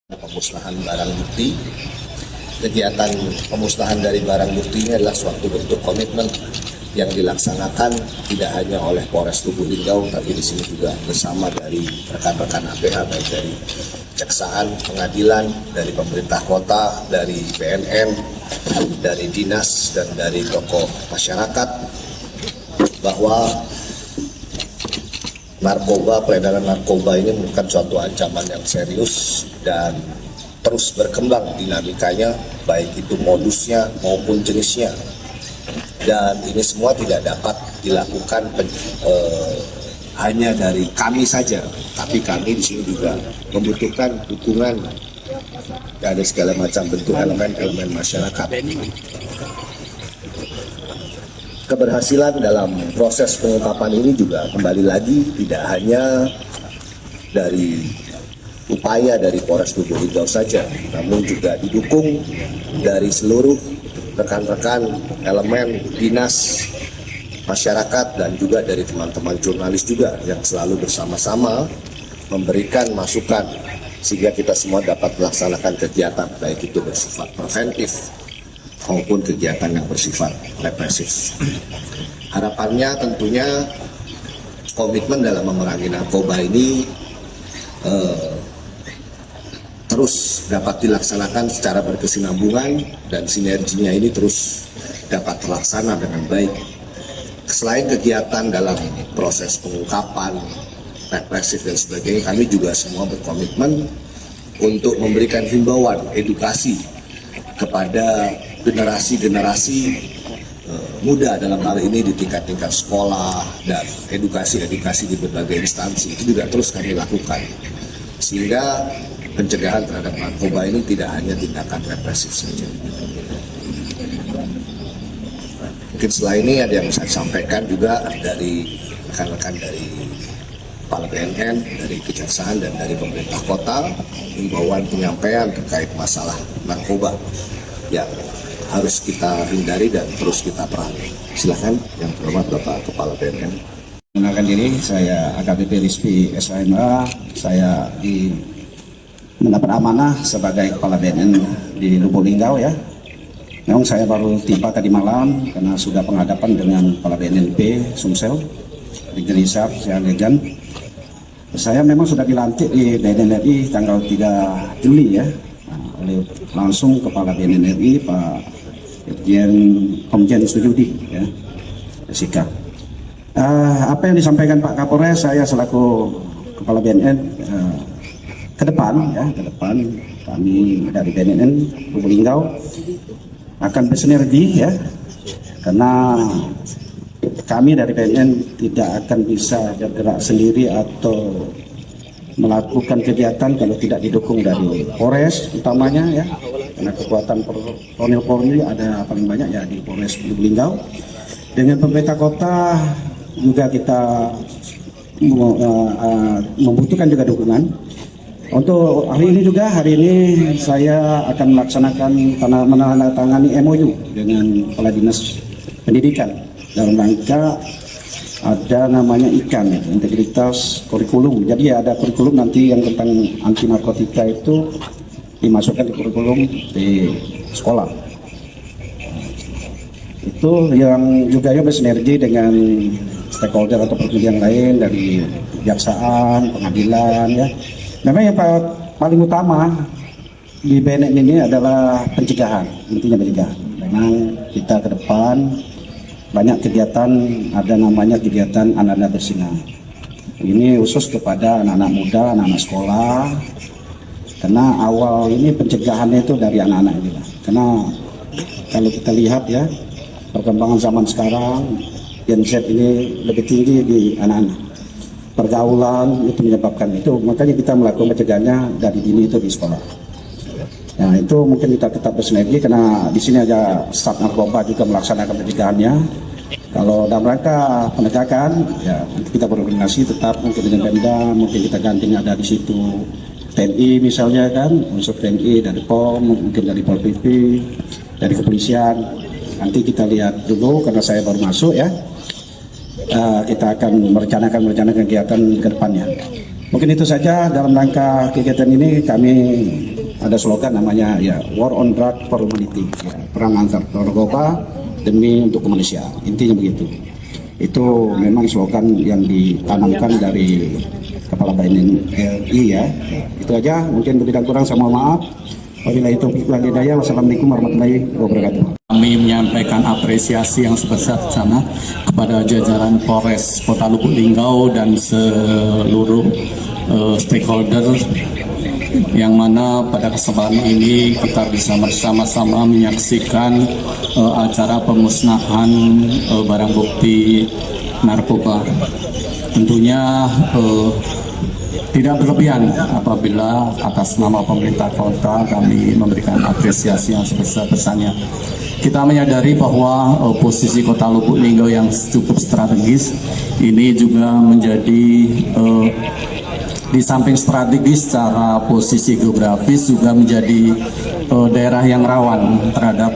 Pemusnahan barang bukti. Kegiatan pemusnahan dari barang bukti ini adalah suatu bentuk komitmen yang dilaksanakan tidak hanya oleh Polres Lubuk Linggau, tapi di sini juga bersama dari rekan-rekan APH, baik dari Kejaksaan, Pengadilan, dari pemerintah kota, dari BNN, dari dinas, dan dari tokoh masyarakat, bahwa peredaran narkoba ini bukan suatu ancaman yang serius dan terus berkembang dinamikanya, baik itu modusnya maupun jenisnya. Dan ini semua tidak dapat dilakukan hanya dari kami saja, tapi kami di sini juga membutuhkan dukungan dari segala macam bentuk elemen-elemen masyarakat. Keberhasilan dalam proses pengungkapan ini juga kembali lagi tidak hanya dari upaya dari Polres Lubuk Linggau saja, namun juga didukung dari seluruh rekan-rekan elemen dinas, masyarakat, dan juga dari teman-teman jurnalis juga yang selalu bersama-sama memberikan masukan sehingga kita semua dapat melaksanakan kegiatan baik itu bersifat preventif maupun kegiatan yang bersifat represif. Harapannya tentunya komitmen dalam memerangi narkoba ini terus dapat dilaksanakan secara berkesinambungan dan sinerginya ini terus dapat terlaksana dengan baik. Selain kegiatan dalam proses pengungkapan, represif dan sebagainya, kami juga semua berkomitmen untuk memberikan himbauan, edukasi kepada generasi-generasi muda dalam hal ini di tingkat-tingkat sekolah dan edukasi-edukasi di berbagai instansi. Itu juga terus kami lakukan sehingga pencegahan terhadap narkoba ini tidak hanya tindakan represif saja. Mungkin setelah ini ada yang saya sampaikan juga dari rekan-rekan dari Kepala BNN, dari Kejaksaan, dan dari pemerintah kota, himbauan penyampaian terkait masalah narkoba yang harus kita hindari dan terus kita perangi. Silakan yang terhormat Bapak Kepala BNN. Mengenalkan diri, saya AKBP Rizky SHMA. Saya mendapat amanah sebagai Kepala BNN di Lubuk Linggau ya. Memang saya baru tiba tadi malam karena sudah penghadapan dengan Kepala BNNP Sumsel, Rizal Legan. Saya memang sudah dilantik di BNN tanggal 3 Juli ya, oleh langsung Kepala BNN Pak Komjen Sujudi ya, Sika. Apa yang disampaikan Pak Kapolres, saya selaku Kepala BNN ke depan kami dari BNN Lubuk Linggau akan bersinergi ya, karena kami dari BNN tidak akan bisa bergerak sendiri atau melakukan kegiatan kalau tidak didukung dari Polres utamanya ya, karena kekuatan personil Polri ada paling banyak ya di Polres Lubuk Linggau. Dengan pemerintah kota juga kita membutuhkan juga dukungan. Untuk hari ini saya akan melaksanakan menandatangani MOU dengan Kepala Dinas Pendidikan dalam rangka ada namanya IKAN, integritas kurikulum. Jadi ada kurikulum nanti yang tentang anti narkotika itu dimasukkan di kurikulum di sekolah. Itu yang juga ya bersinergi dengan stakeholder atau perguruan lain dari Kejaksaan, Pengadilan ya. Memang yang paling utama di BNN ini adalah pencegahan, intinya pencegahan. Memang kita ke depan banyak kegiatan, ada namanya kegiatan anak-anak bersinar. Ini khusus kepada anak-anak muda, anak-anak sekolah. Karena awal ini pencegahannya itu dari anak-anak ini. Karena kalau kita lihat ya, perkembangan zaman sekarang, Gen Z ini lebih tinggi di anak-anak. Pergaulan itu menyebabkan itu, makanya kita melakukan pencegahannya dari dini itu di sekolah. Nah itu mungkin kita tetap bersinergi karena di sini ada staf narkoba juga melaksanakan pencegahannya. Kalau dalam rangka penegakan, ya kita berkoordinasi tetap mungkin dengan Pemda, mungkin kita gandeng ada di situ TNI misalnya kan, unsur TNI dari POM, mungkin dari Pol PP, dari kepolisian. Nanti kita lihat dulu karena saya baru masuk ya. Kita akan merencanakan kegiatan ke depannya. Mungkin itu saja dalam rangka kegiatan ini kami ada slogan namanya ya War on Drug for Humanity, ya, perang antar narkoba demi untuk kemanusiaan. Intinya begitu. Itu memang slogan yang ditanamkan dari Kepala BNN-RI ya. Itu aja, mungkin lebih dan kurang saya mohon maaf. Wabillahi taufiq wal hidayah. Wassalamualaikum warahmatullahi wabarakatuh. Kami menyampaikan apresiasi yang sebesar-besarnya kepada jajaran Polres Kota Lubuk Linggau dan seluruh stakeholder, yang mana pada kesempatan ini kita bisa bersama-sama menyaksikan acara pemusnahan barang bukti narkoba. Tentunya tidak berlebihan apabila atas nama pemerintah kota kami memberikan apresiasi yang sebesar-besarnya. Kita menyadari bahwa posisi Kota Lubuk Linggau yang cukup strategis ini juga menjadi di samping strategis secara posisi geografis juga menjadi daerah yang rawan terhadap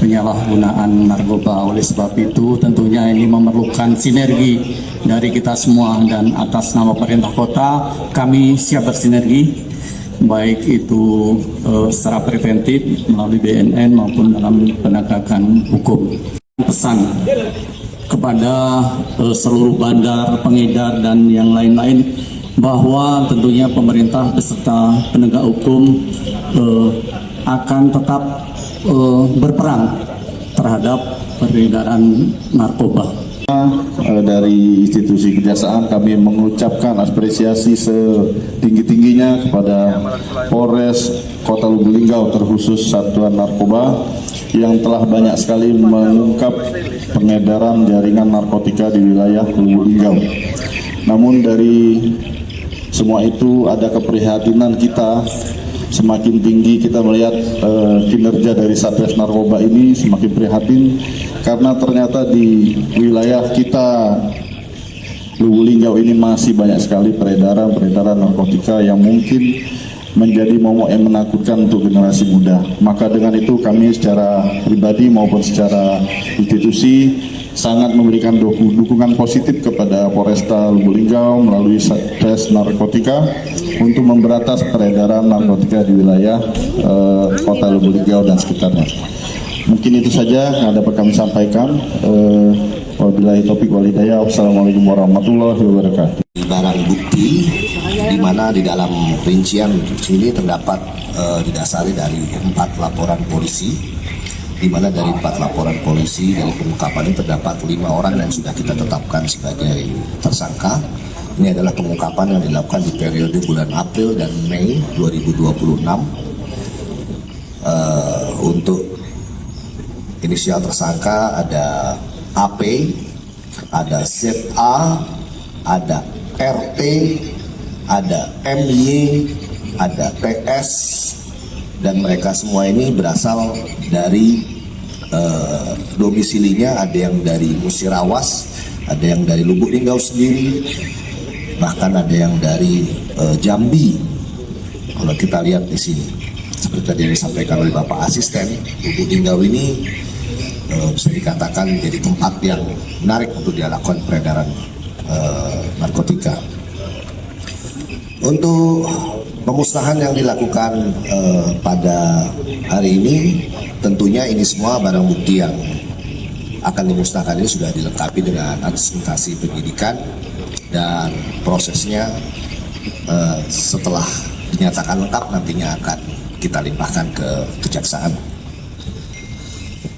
penyalahgunaan narkoba. Oleh sebab itu tentunya ini memerlukan sinergi dari kita semua, dan atas nama pemerintah kota kami siap bersinergi baik itu secara preventif melalui BNN maupun dalam penegakan hukum. Pesan kepada seluruh bandar, pengedar dan yang lain-lain bahwa tentunya pemerintah beserta penegak hukum akan tetap berperang terhadap peredaran narkoba. Dari institusi kejaksaan kami mengucapkan apresiasi setinggi-tingginya kepada Polres Kota Lubuk Linggau, terkhusus Satuan Narkoba yang telah banyak sekali mengungkap pengedaran jaringan narkotika di wilayah Lubuk Linggau. Namun dari semua itu ada keprihatinan kita. Semakin tinggi kita melihat kinerja dari Satgas Narkoba ini, semakin prihatin karena ternyata di wilayah kita Lubuk Linggau ini masih banyak sekali peredaran narkotika yang mungkin menjadi momok yang menakutkan untuk generasi muda. Maka dengan itu kami secara pribadi maupun secara institusi sangat memberikan dukungan positif kepada Polresta Lubuk Linggau melalui Satgas Narkotika untuk memberantas peredaran narkotika di wilayah Kota Lubuk Linggau dan sekitarnya. Mungkin itu saja yang dapat kami sampaikan. Wabillahi taufiq wal hidayah. Wassalamualaikum warahmatullahi wabarakatuh. Barang bukti di mana di dalam rincian sini terdapat didasari dari 4 laporan polisi, di mana dari 4 laporan polisi dari pengungkapan ini terdapat 5 orang yang sudah kita tetapkan sebagai tersangka. Ini adalah pengungkapan yang dilakukan di periode bulan April dan Mei 2026. Untuk inisial tersangka ada AP, ada ZA, ada RT, ada MY, ada TS, dan mereka semua ini berasal dari domisilinya, ada yang dari Musirawas, ada yang dari Lubuk Linggau sendiri, bahkan ada yang dari Jambi. Kalau kita lihat di sini, seperti tadi yang disampaikan oleh Bapak Asisten, Lubuk Linggau ini bisa dikatakan jadi tempat yang menarik untuk dilakukan peredaran narkotika. Untuk pemusnahan yang dilakukan pada hari ini, tentunya ini semua barang bukti yang akan dimusnahkan ini sudah dilengkapi dengan administrasi penyidikan, dan prosesnya setelah dinyatakan lengkap nantinya akan kita limpahkan ke kejaksaan.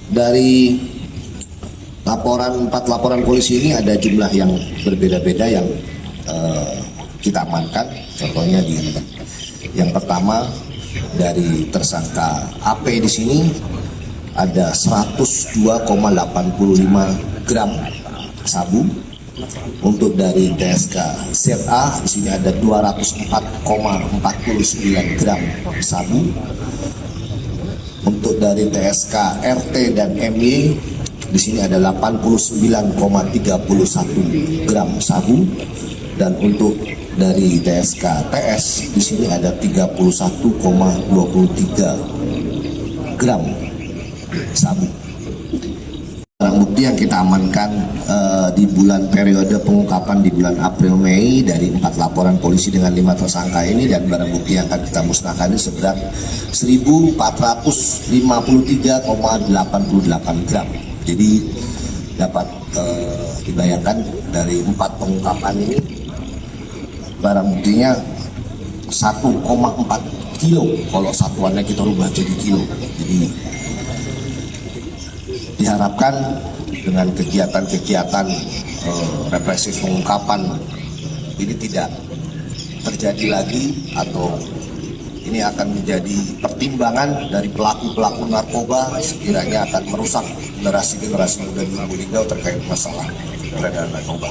Dari 4 laporan polisi ini ada jumlah yang berbeda-beda yang kita amankan. Contohnya yang pertama dari tersangka AP di sini ada 102,85 gram sabu. Untuk dari TSK ZA di sini ada 204,49 gram sabu. Untuk dari TSK RT dan MY di sini ada 89,31 gram sabu, dan untuk dari TSK TS di sini ada 31,23 gram sabu. Barang bukti bukti yang kita amankan di bulan periode pengungkapan di bulan April Mei dari 4 laporan polisi dengan 5 tersangka ini, dan barang bukti yang akan kita musnahkan ini seberat 1.453,88 gram. Jadi dapat dibayangkan dari 4 pengungkapan ini barang buktinya 1,4 kilo kalau satuannya kita rubah jadi kilo. Jadi diharapkan dengan kegiatan-kegiatan represif pengungkapan ini tidak terjadi lagi, atau ini akan menjadi pertimbangan dari pelaku-pelaku narkoba sekiranya akan merusak generasi-generasi muda di Lubuk Linggau terkait masalah peredaran narkoba.